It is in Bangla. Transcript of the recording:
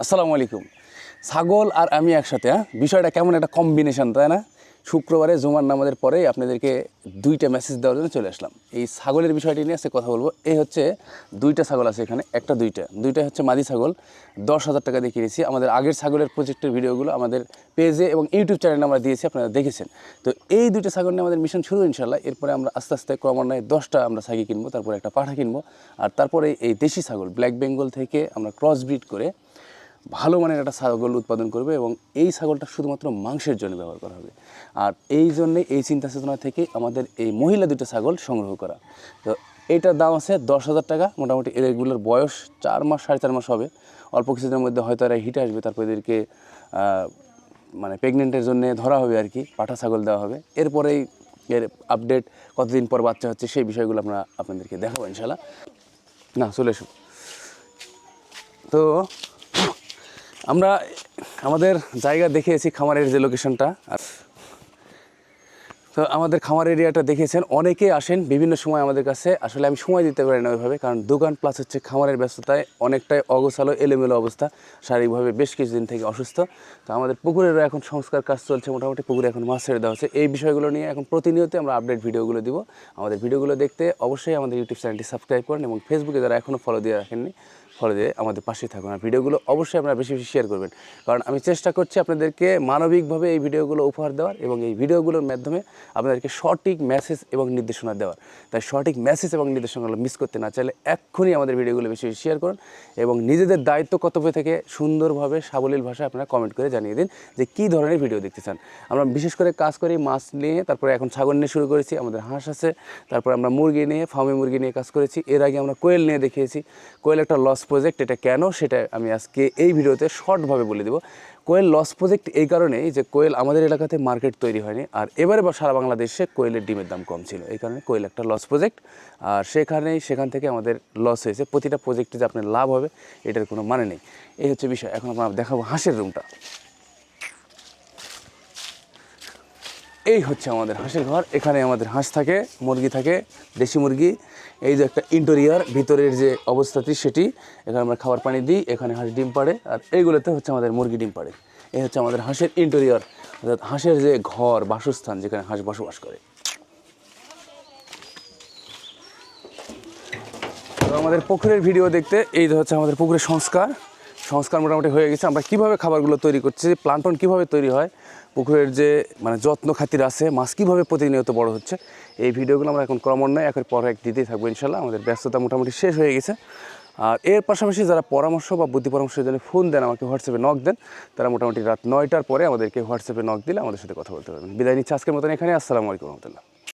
আসসালামু আলাইকুম। ছাগল আর আমি একসাথে, বিষয়টা কেমন একটা কম্বিনেশন, তাই না? শুক্রবারে জুমার নামাজের পরেই আপনাদেরকে দুইটা মেসেজ দেওয়ার জন্য চলে আসলাম। এই ছাগলের বিষয়টি নিয়ে আজকে কথা বলবো। এই হচ্ছে দুইটা ছাগল আছে এখানে, দুইটা হচ্ছে মাদি ছাগল। 10,000 টাকা দিয়ে কিনেছি। আমাদের আগের ছাগলের প্রজেক্টের ভিডিওগুলো আমাদের পেজে এবং ইউটিউব চ্যানেলে আমরা দিয়েছি, আপনারা দেখেছেন। তো এই দুইটা ছাগল নিয়ে আমাদের মিশন শুরু ইনশাল্লাহ। এরপরে আমরা আস্তে আস্তে ক্রমান্বয়ে 10টা আমরা ছাগি কিনবো, তারপরে একটা পাঠা কিনবো, আর তারপরে এই দেশি ছাগল ব্ল্যাক বেঙ্গল থেকে আমরা ক্রস ব্রিড করে ভালো মানের একটা ছাগল উৎপাদন করবে এবং এই ছাগলটা শুধুমাত্র মাংসের জন্য ব্যবহার করা হবে। আর এই জন্যে এই চিন্তা চেতনা থেকে আমাদের এই মহিলা দুটো ছাগল সংগ্রহ করা। তো এইটার দাম আছে 10,000 টাকা। মোটামুটি এগুলোর বয়স 4 মাস 4.5 মাস হবে। অল্প কিছুদিনের মধ্যে হয়তো এরা হিটে আসবে, তারপর এদেরকে মানে প্রেগনেন্টের জন্য ধরা হবে আর কি, পাঠা ছাগল দেওয়া হবে। এরপরেই এর আপডেট, কতদিন পর বাচ্চা হচ্ছে সেই বিষয়গুলো আপনাদেরকে দেখাবো ইনশাল্লাহ। না, চলে এসো। তো আমরা আমাদের জায়গা দেখিয়েছি, খামারের যে লোকেশনটা। তো আমাদের খামার এরিয়াটা দেখেছেন, অনেকেই আসেন বিভিন্ন সময় আমাদের কাছে। আসলে আমি সময় দিতে পারি না ওইভাবে, কারণ দোকান প্লাস হচ্ছে খামারের ব্যস্ততায় অনেকটাই অগোছালো এলোমেলো অবস্থা, শারীরিকভাবে বেশ কিছুদিন থেকে অসুস্থ। তো আমাদের পুকুরেরও এখন সংস্কার কাজ চলছে, মোটামুটি পুকুরে এখন মাছ ছেড়ে দেওয়া হচ্ছে। এই বিষয়গুলো নিয়ে এখন প্রতিনিয়ত আমরা আপডেট ভিডিওগুলো দিব। আমাদের ভিডিওগুলো দেখতে অবশ্যই আমাদের ইউটিউব চ্যানেলটি সাবস্ক্রাইব করেন এবং ফেসবুকে যারা এখনও ফলো দিয়ে রাখেননি, ফলো দিয়ে আমাদের পাশেই থাকুন। আর ভিডিওগুলো অবশ্যই আপনারা বেশি বেশি শেয়ার করবেন, কারণ আমি চেষ্টা করছি আপনাদেরকে মানবিকভাবে এই ভিডিওগুলো উপহার দেওয়ার এবং এই ভিডিওগুলোর মাধ্যমে আপনাদেরকে সঠিক মেসেজ এবং নির্দেশনা দেওয়ার। তাই সঠিক মেসেজ এবং নির্দেশনাগুলো মিস করতে না চাইলে এক্ষুনি আমাদের ভিডিওগুলো বেশি বেশি শেয়ার করুন এবং নিজেদের দায়িত্ব কর্তব্য থেকে সুন্দরভাবে সাবলীল ভাষায় আপনারা কমেন্ট করে জানিয়ে দিন যে কী ধরনের ভিডিও দেখতে চান। আমরা বিশেষ করে কাজ করি মাছ নিয়ে, তারপরে এখন ছাগল নিয়ে শুরু করেছি, আমাদের হাঁস আছে, তারপরে আমরা মুরগি নিয়ে, ফার্মে মুরগি নিয়ে কাজ করেছি। এর আগে আমরা কোয়েল নিয়ে দেখিয়েছি। কোয়েল একটা লস প্রজেক্ট, এটা কেন সেটা আমি আজকে এই ভিডিওতে শর্টভাবে বলে দেবো। কোয়েল লস প্রজেক্ট এই কারণেই যে কোয়েল আমাদের এলাকাতে মার্কেট তৈরি হয়নি, আর এবারে সারা বাংলাদেশে কোয়েলের ডিমের দাম কম ছিল, এই কারণে কোয়েল একটা লস প্রজেক্ট। আর সেখান থেকে আমাদের লস হয়েছে। প্রতিটা প্রজেক্টে যে আপনার লাভ হবে এটার কোনো মানে নেই। এই হচ্ছে বিষয়। এখন আমরা দেখাবো হাঁসের রুমটা। এই হচ্ছে আমাদের হাঁসের ঘর। এখানে আমাদের হাঁস থাকে, মুরগি থাকে, দেশি মুরগি। এই যে একটা ইন্টেরিয়র, ভিতরের যে অবস্থাটি সেটি। এখানে আমরা খাবার পানি দিই, এখানে হাঁস ডিম পাড়ে, আর এইগুলোতে হচ্ছে আমাদের মুরগি ডিম পাড়ে। এই হচ্ছে আমাদের হাঁসের ইন্টেরিয়র, অর্থাৎ হাঁসের যে ঘর, বাসস্থান, যেখানে হাঁস বসবাস করে। তো আমাদের পুকুরের ভিডিও দেখতে এই যে হচ্ছে আমাদের পুকুরের সংস্কার মোটামুটি হয়ে গেছে। আমরা কীভাবে খাবারগুলো তৈরি করছি, প্লান্টন কীভাবে তৈরি হয়, পুকুরের যে মানে যত্ন খাতির আছে, মাছ কীভাবে প্রতিনিয়ত বড় হচ্ছে, এই ভিডিওগুলো আমরা এখন ক্রমান্বয়ে একের পর এক দিতেই থাকবো ইনশাল্লাহ। আমাদের ব্যস্ততা মোটামুটি শেষ হয়ে গেছে। আর এর পাশাপাশি যারা পরামর্শ বা বুদ্ধি পরামর্শের জন্য ফোন দেন, আমাকে হোয়াটসঅ্যাপে নক দেন, তারা মোটামুটি রাত 9টার পরে আমাদেরকে হোয়াটসঅ্যাপে নক দিলে আমাদের সাথে কথা বলতে পারবেন। বিদায় নিচ্ছি আজকের মতন এখানে। আসসালামু আলাইকুম রহমতুল্লাহ।